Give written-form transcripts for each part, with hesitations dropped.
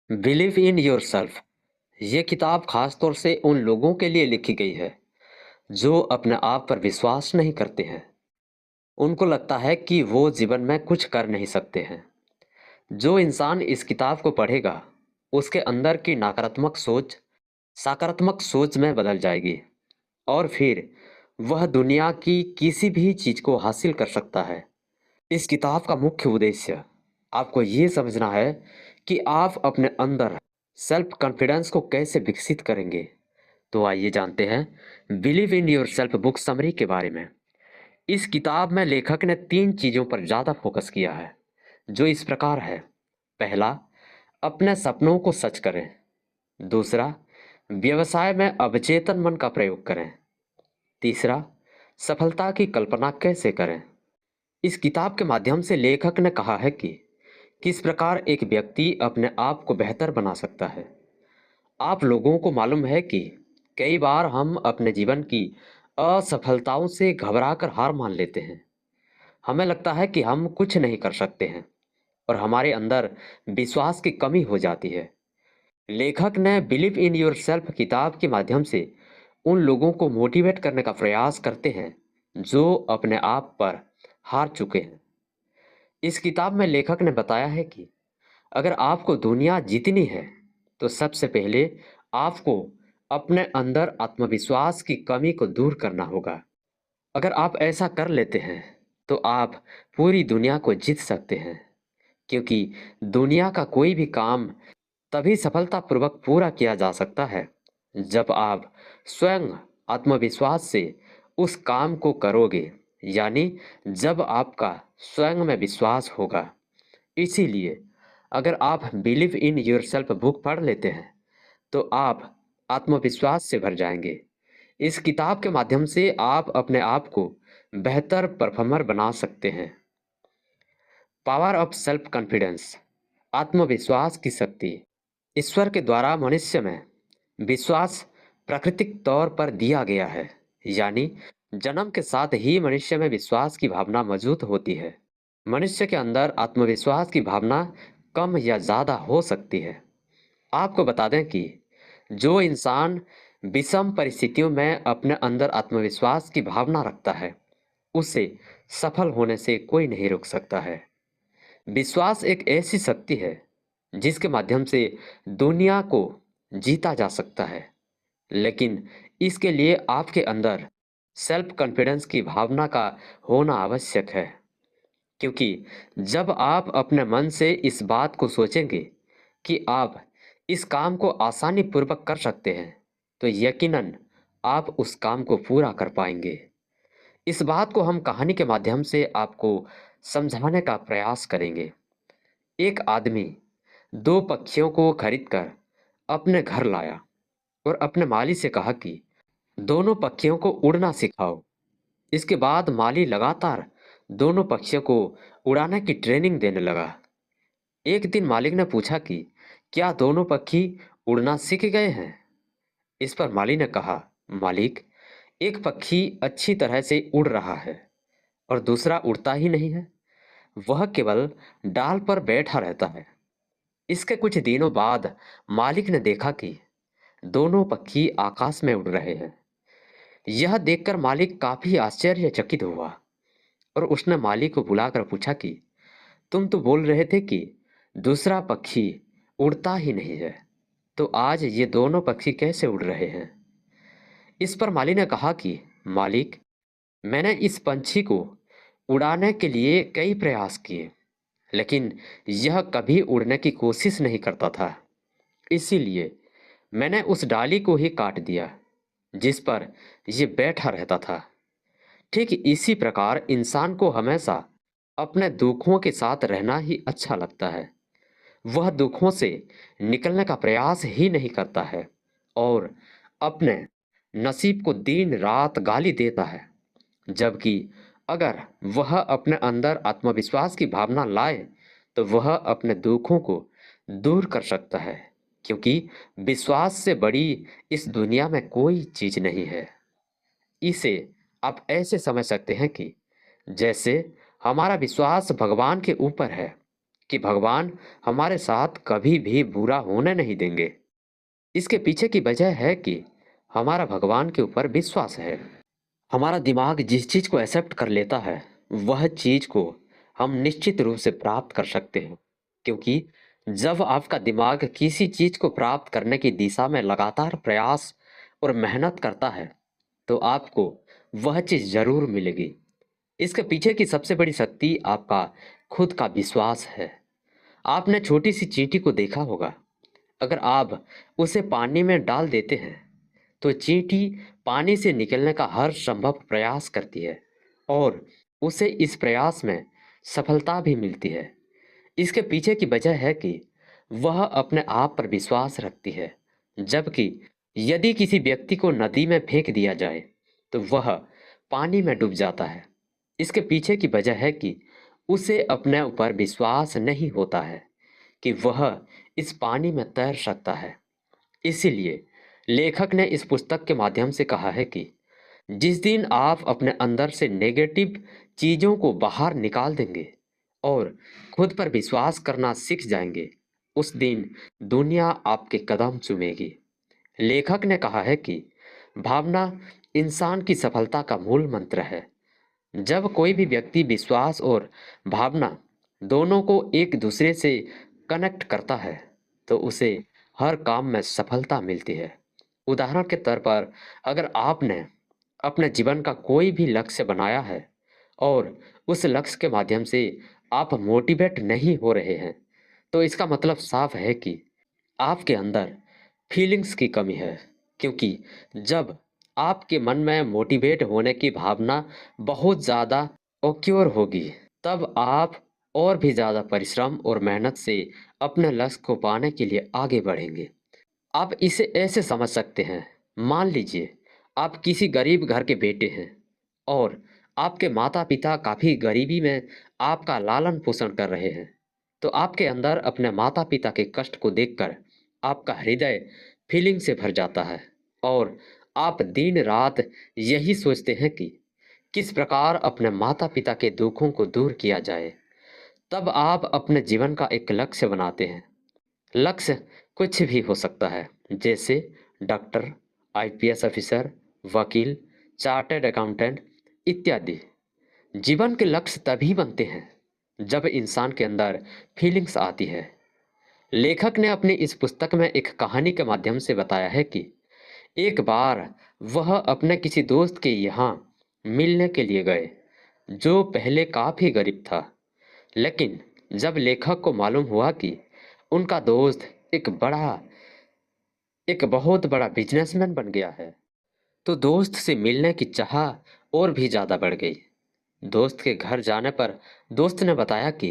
Believe in yourself. ये किताब खास तौर से उन लोगों के लिए लिखी गई है जो अपने आप पर विश्वास नहीं करते हैं। उनको लगता है कि वो जीवन में कुछ कर नहीं सकते हैं। जो इंसान इस किताब को पढ़ेगा, उसके अंदर की नकारात्मक सोच सकारात्मक सोच में बदल जाएगी और फिर वह दुनिया की किसी भी चीज को हासिल कर सकता है। इस किताब का मुख्य उद्देश्य आपको ये समझना है कि आप अपने अंदर सेल्फ कॉन्फिडेंस को कैसे विकसित करेंगे। तो आइए जानते हैं believe in your self book summary के बारे में। इस किताब में लेखक ने 3 चीजों पर ज्यादा फोकस किया है, जो इस प्रकार है। पहला, अपने सपनों को सच करें। दूसरा, व्यवसाय में अवचेतन मन का प्रयोग करें। तीसरा, सफलता की कल्पना कैसे करें। इस किताब के माध्यम से लेखक ने कहा है कि किस प्रकार एक व्यक्ति अपने आप को बेहतर बना सकता है। आप लोगों को मालूम है कि कई बार हम अपने जीवन की असफलताओं से घबराकर हार मान लेते हैं। हमें लगता है कि हम कुछ नहीं कर सकते हैं और हमारे अंदर विश्वास की कमी हो जाती है। लेखक ने बिलीव इन योरसेल्फ किताब के माध्यम से उन लोगों को मोटिवेट करने का प्रयास करते हैं जो अपने आप पर हार चुके हैं। इस किताब में लेखक ने बताया है कि अगर आपको दुनिया जीतनी है, तो सबसे पहले आपको अपने अंदर आत्मविश्वास की कमी को दूर करना होगा। अगर आप ऐसा कर लेते हैं, तो आप पूरी दुनिया को जीत सकते हैं, क्योंकि दुनिया का कोई भी काम तभी सफलतापूर्वक पूरा किया जा सकता है, जब आप स्वयं आत्मविश्वास से उस काम को करोगे, यानी जब आपका स्वयं में विश्वास होगा। इसीलिए अगर आप बिलीव इन योरसेल्फ बुक पढ़ लेते हैं, तो आप आत्मविश्वास से भर जाएंगे। इस किताब के माध्यम से आप अपने आप को बेहतर परफॉर्मर बना सकते हैं। पावर ऑफ सेल्फ कॉन्फिडेंस, आत्मविश्वास की शक्ति। ईश्वर के द्वारा मनुष्य में विश्वास प्राकृतिक तौर पर दिया गया है, यानी जन्म के साथ ही मनुष्य में विश्वास की भावना मौजूद होती है। मनुष्य के अंदर आत्मविश्वास की भावना कम या ज्यादा हो सकती है। आपको बता दें कि जो इंसान विषम परिस्थितियों में अपने अंदर आत्मविश्वास की भावना रखता है, उसे सफल होने से कोई नहीं रोक सकता है। विश्वास एक ऐसी शक्ति है जिसके माध्यम से दुनिया को जीता जा सकता है, लेकिन इसके लिए आपके अंदर सेल्फ कॉन्फिडेंस की भावना का होना आवश्यक है। क्योंकि जब आप अपने मन से इस बात को सोचेंगे कि आप इस काम को आसानी पूर्वक कर सकते हैं, तो यकीनन आप उस काम को पूरा कर पाएंगे। इस बात को हम कहानी के माध्यम से आपको समझाने का प्रयास करेंगे। एक आदमी 2 पक्षियों को खरीदकर अपने घर लाया और अपने माली से कहा कि दोनों पक्षियों को उड़ना सिखाओ। इसके बाद माली लगातार दोनों पक्षियों को उड़ाने की ट्रेनिंग देने लगा। एक दिन मालिक ने पूछा कि क्या दोनों पक्षी उड़ना सीख गए हैं। इस पर माली ने कहा, मालिक, एक पक्षी अच्छी तरह से उड़ रहा है और दूसरा उड़ता ही नहीं है। वह केवल डाल पर बैठा रहता है। इसके कुछ दिनों बाद मालिक ने देखा कि दोनों पक्षी आकाश में उड़ रहे हैं। यह देखकर मालिक काफी आश्चर्यचकित हुआ और उसने मालिक को बुलाकर पूछा कि तुम तो बोल रहे थे कि दूसरा पक्षी उड़ता ही नहीं है, तो आज ये दोनों पक्षी कैसे उड़ रहे हैं। इस पर माली ने कहा कि मालिक, मैंने इस पंछी को उड़ाने के लिए कई प्रयास किए, लेकिन यह कभी उड़ने की कोशिश नहीं करता था। इसीलिए मैंने उस डाली को ही काट दिया जिस पर ये बैठा रहता था। ठीक इसी प्रकार इंसान को हमेशा अपने दुखों के साथ रहना ही अच्छा लगता है। वह दुखों से निकलने का प्रयास ही नहीं करता है और अपने नसीब को दिन रात गाली देता है। जबकि अगर वह अपने अंदर आत्मविश्वास की भावना लाए, तो वह अपने दुखों को दूर कर सकता है, क्योंकि विश्वास से बड़ी इस दुनिया में कोई चीज नहीं है। इसे आप ऐसे समझ सकते हैं कि जैसे हमारा विश्वास भगवान के ऊपर है, कि भगवान हमारे साथ कभी भी बुरा होने नहीं देंगे। इसके पीछे की वजह है कि हमारा भगवान के ऊपर विश्वास है। हमारा दिमाग जिस चीज़ को एक्सेप्ट कर लेता है, वह चीज़ को हम निश्चित रूप से प्राप्त कर सकते हैं। क्योंकि जब आपका दिमाग किसी चीज़ को प्राप्त करने की दिशा में लगातार प्रयास और मेहनत करता है, तो आपको वह चीज़ ज़रूर मिलेगी। इसके पीछे की सबसे बड़ी शक्ति आपका खुद का विश्वास है। आपने छोटी सी चींटी को देखा होगा। अगर आप उसे पानी में डाल देते हैं, तो चींटी पानी से निकलने का हर संभव प्रयास करती है और उसे इस प्रयास में सफलता भी मिलती है। इसके पीछे की वजह है कि वह अपने आप पर विश्वास रखती है। जबकि यदि किसी व्यक्ति को नदी में फेंक दिया जाए, तो वह पानी में डूब जाता है। इसके पीछे की वजह है कि उसे अपने ऊपर विश्वास नहीं होता है कि वह इस पानी में तैर सकता है। इसीलिए लेखक ने इस पुस्तक के माध्यम से कहा है कि जिस दिन आप अपने अंदर से नेगेटिव चीज़ों को बाहर निकाल देंगे और खुद पर विश्वास करना सीख जाएंगे, उस दिन दुनिया आपके कदम चूमेगी। लेखक ने कहा है कि भावना इंसान की सफलता का मूल मंत्र है। जब कोई भी व्यक्ति विश्वास और भावना दोनों को एक दूसरे से कनेक्ट करता है, तो उसे हर काम में सफलता मिलती है। उदाहरण के तौर पर, अगर आपने अपने जीवन का कोई भी लक्ष्य बनाया है और उस लक्ष्य के माध्यम से आप मोटिवेट नहीं हो रहे हैं, तो इसका मतलब साफ है कि आपके अंदर फीलिंग्स की कमी है। क्योंकि जब आपके मन में मोटिवेट होने की भावना बहुत ज़्यादा ओक्योर होगी, तब आप और भी ज़्यादा परिश्रम और मेहनत से अपने लक्ष्य को पाने के लिए आगे बढ़ेंगे। आप इसे ऐसे समझ सकते हैं। मान लीजिए आप किसी गरीब घर के बेटे हैं और आपके माता पिता काफ़ी गरीबी में आपका लालन पोषण कर रहे हैं। तो आपके अंदर अपने माता पिता के कष्ट को देखकर आपका हृदय फीलिंग से भर जाता है और आप दिन रात यही सोचते हैं कि किस प्रकार अपने माता पिता के दुखों को दूर किया जाए। तब आप अपने जीवन का एक लक्ष्य बनाते हैं। लक्ष्य कुछ भी हो सकता है, जैसे डॉक्टर, आईपीएस ऑफिसर, वकील, चार्टर्ड अकाउंटेंट इत्यादि। जीवन के लक्ष्य तभी बनते हैं जब इंसान के अंदर फीलिंग्स आती है। लेखक ने अपनी इस पुस्तक में एक कहानी के माध्यम से बताया है कि एक बार वह अपने किसी दोस्त के यहाँ मिलने के लिए गए, जो पहले काफ़ी गरीब था। लेकिन जब लेखक को मालूम हुआ कि उनका दोस्त एक बहुत बड़ा बिजनेसमैन बन गया है, तो दोस्त से मिलने की चाह और भी ज़्यादा बढ़ गई। दोस्त के घर जाने पर दोस्त ने बताया कि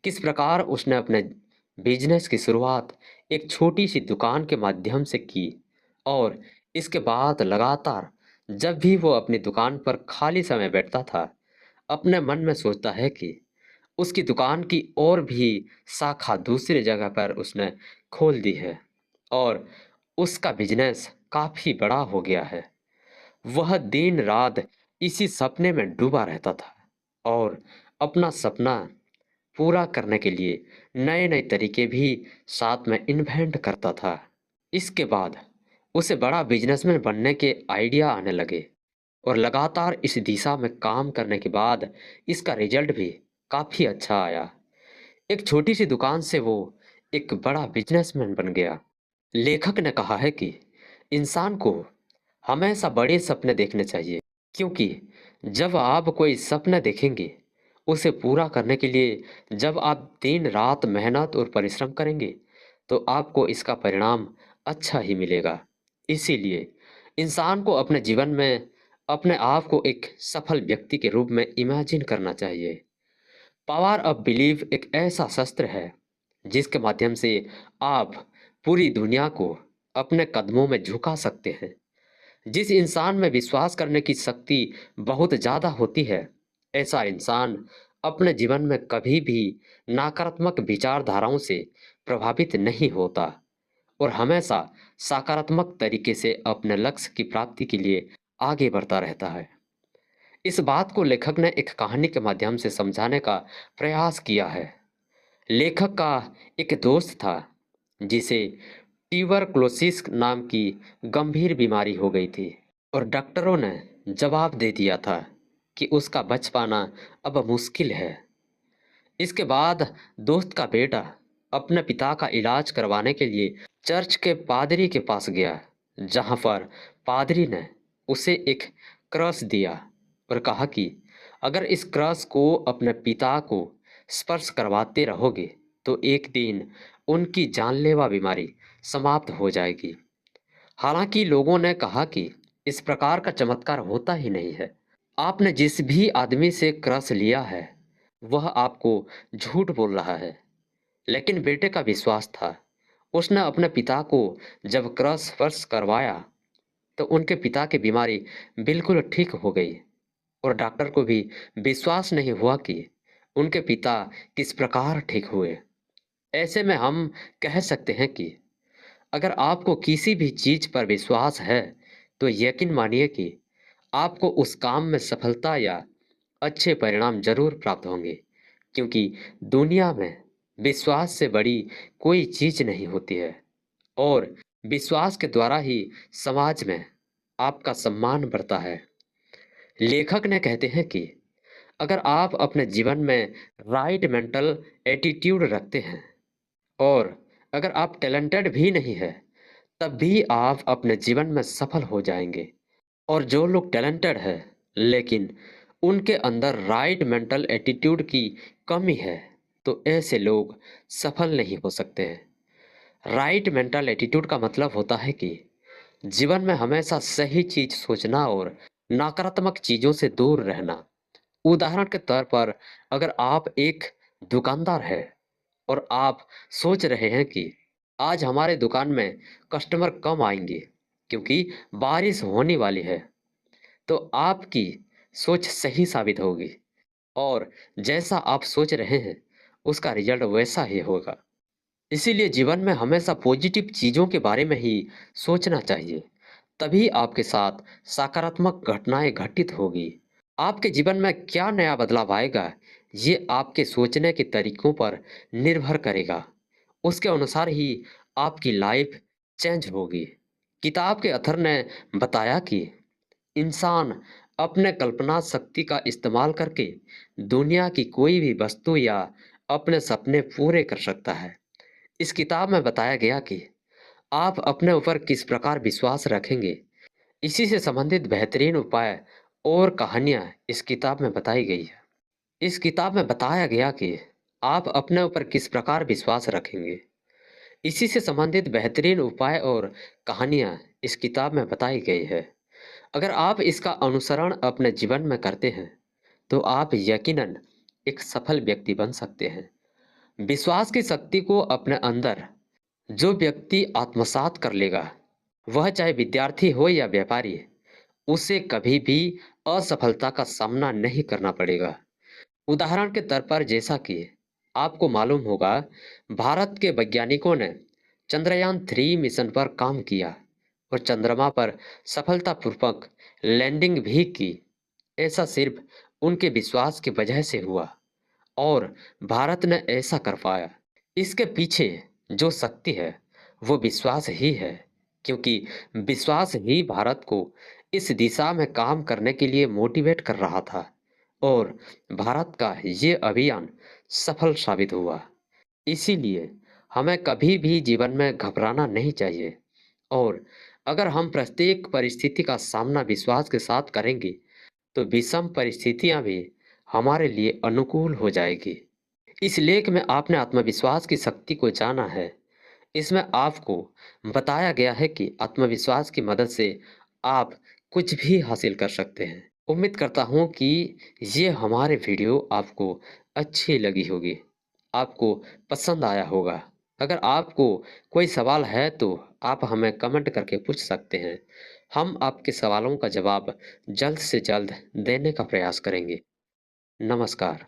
किस प्रकार उसने अपने बिजनेस की शुरुआत एक छोटी सी दुकान के माध्यम से की और इसके बाद लगातार जब भी वो अपनी दुकान पर खाली समय बैठता था, अपने मन में सोचता है कि उसकी दुकान की और भी शाखा दूसरी जगह पर उसने खोल दी है और उसका बिजनेस काफ़ी बड़ा हो गया है। वह दिन रात इसी सपने में डूबा रहता था और अपना सपना पूरा करने के लिए नए नए तरीके भी साथ में इन्वेंट करता था। इसके बाद उसे बड़ा बिजनेसमैन बनने के आइडिया आने लगे और लगातार इस दिशा में काम करने के बाद इसका रिजल्ट भी काफ़ी अच्छा आया। एक छोटी सी दुकान से वो एक बड़ा बिजनेसमैन बन गया। लेखक ने कहा है कि इंसान को हमेशा बड़े सपने देखने चाहिए, क्योंकि जब आप कोई सपना देखेंगे, उसे पूरा करने के लिए जब आप दिन रात मेहनत और परिश्रम करेंगे, तो आपको इसका परिणाम अच्छा ही मिलेगा। इसीलिए इंसान को अपने जीवन में अपने आप को एक सफल व्यक्ति के रूप में इमेजिन करना चाहिए। पावर ऑफ बिलीव एक ऐसा शस्त्र है जिसके माध्यम से आप पूरी दुनिया को अपने कदमों में झुका सकते हैं। जिस इंसान में विश्वास करने की शक्ति बहुत ज़्यादा होती है, ऐसा इंसान अपने जीवन में कभी भी नकारात्मक विचारधाराओं से प्रभावित नहीं होता और हमेशा सकारात्मक तरीके से अपने लक्ष्य की प्राप्ति के लिए आगे बढ़ता रहता है। इस बात को लेखक ने एक कहानी के माध्यम से समझाने का प्रयास किया है। लेखक का एक दोस्त था जिसे ट्यूबरक्लोसिस नाम की गंभीर बीमारी हो गई थी और डॉक्टरों ने जवाब दे दिया था कि उसका बच पाना अब मुश्किल है। इसके बाद दोस्त का बेटा अपने पिता का इलाज करवाने के लिए चर्च के पादरी के पास गया, जहां पर पादरी ने उसे एक क्रॉस दिया और कहा कि अगर इस क्रॉस को अपने पिता को स्पर्श करवाते रहोगे तो एक दिन उनकी जानलेवा बीमारी समाप्त हो जाएगी। हालांकि लोगों ने कहा कि इस प्रकार का चमत्कार होता ही नहीं है। आपने जिस भी आदमी से क्रॉस लिया है वह आपको झूठ बोल रहा है। लेकिन बेटे का विश्वास था। उसने अपने पिता को जब क्रॉस स्पर्श करवाया तो उनके पिता की बीमारी बिल्कुल ठीक हो गई और डॉक्टर को भी विश्वास नहीं हुआ कि उनके पिता किस प्रकार ठीक हुए। ऐसे में हम कह सकते हैं कि अगर आपको किसी भी चीज पर विश्वास है तो यकीन मानिए कि आपको उस काम में सफलता या अच्छे परिणाम जरूर प्राप्त होंगे, क्योंकि दुनिया में विश्वास से बड़ी कोई चीज नहीं होती है और विश्वास के द्वारा ही समाज में आपका सम्मान बढ़ता है। लेखक ने कहते हैं कि अगर आप अपने जीवन में राइट मेंटल एटीट्यूड रखते हैं और अगर आप टैलेंटेड भी नहीं है तब भी आप अपने जीवन में सफल हो जाएंगे। और जो लोग टैलेंटेड है लेकिन उनके अंदर राइट मेंटल एटीट्यूड की कमी है तो ऐसे लोग सफल नहीं हो सकते हैं। राइट मेंटल एटीट्यूड का मतलब होता है कि जीवन में हमेशा सही चीज सोचना और नकारात्मक चीजों से दूर रहना। उदाहरण के तौर पर अगर आप एक दुकानदार है और आप सोच रहे हैं कि आज हमारे दुकान में कस्टमर कम आएंगे क्योंकि बारिश होने वाली है, तो आपकी सोच सही साबित होगी और जैसा आप सोच रहे हैं उसका रिजल्ट वैसा ही होगा। इसीलिए जीवन में हमेशा पॉजिटिव चीज़ों के बारे में ही सोचना चाहिए, तभी आपके साथ सकारात्मक घटनाएं घटित होगी। आपके जीवन में क्या नया बदलाव आएगा ये आपके सोचने के तरीकों पर निर्भर करेगा। उसके अनुसार ही आपकी लाइफ चेंज होगी। किताब के अथर ने बताया कि इंसान अपने कल्पना शक्ति का इस्तेमाल करके दुनिया की कोई भी वस्तु या अपने सपने पूरे कर सकता है। इस किताब में बताया गया कि आप अपने ऊपर किस प्रकार विश्वास रखेंगे, इसी से संबंधित बेहतरीन उपाय और कहानियाँ इस किताब में बताई गई है। इस किताब में बताया गया कि आप अपने ऊपर किस प्रकार विश्वास रखेंगे, इसी से संबंधित बेहतरीन उपाय और कहानियाँ इस किताब में बताई गई है। अगर आप इसका अनुसरण अपने जीवन में करते हैं तो आप यकीनन एक सफल व्यक्ति बन सकते हैं। विश्वास की शक्ति को अपने अंदर जो व्यक्ति आत्मसात कर लेगा, वह चाहे विद्यार्थी हो या व्यापारी, उसे कभी भी असफलता का सामना नहीं करना पड़ेगा। उदाहरण के तौर पर जैसा कि आपको मालूम होगा, भारत के वैज्ञानिकों ने चंद्रयान 3 मिशन पर काम किया और चंद्रमा पर सफलतापूर्वक लैंडिंग भी की। ऐसा सिर्फ उनके विश्वास की वजह से हुआ और भारत ने ऐसा कर पाया। इसके पीछे जो शक्ति है वो विश्वास ही है, क्योंकि विश्वास ही भारत को इस दिशा में काम करने के लिए मोटिवेट कर रहा था और भारत का ये अभियान सफल साबित हुआ। इसीलिए हमें कभी भी जीवन में घबराना नहीं चाहिए और अगर हम प्रत्येक परिस्थिति का सामना विश्वास के साथ करेंगे तो विषम परिस्थितियां भी हमारे लिए अनुकूल हो जाएगी। इस लेख में आपने आत्मविश्वास की शक्ति को जाना है। इसमें आपको बताया गया है कि आत्मविश्वास की मदद से आप कुछ भी हासिल कर सकते हैं। उम्मीद करता हूँ कि ये हमारे वीडियो आपको अच्छी लगी होगी, आपको पसंद आया होगा। अगर आपको कोई सवाल है तो आप हमें कमेंट करके पूछ सकते हैं। हम आपके सवालों का जवाब जल्द से जल्द देने का प्रयास करेंगे। नमस्कार।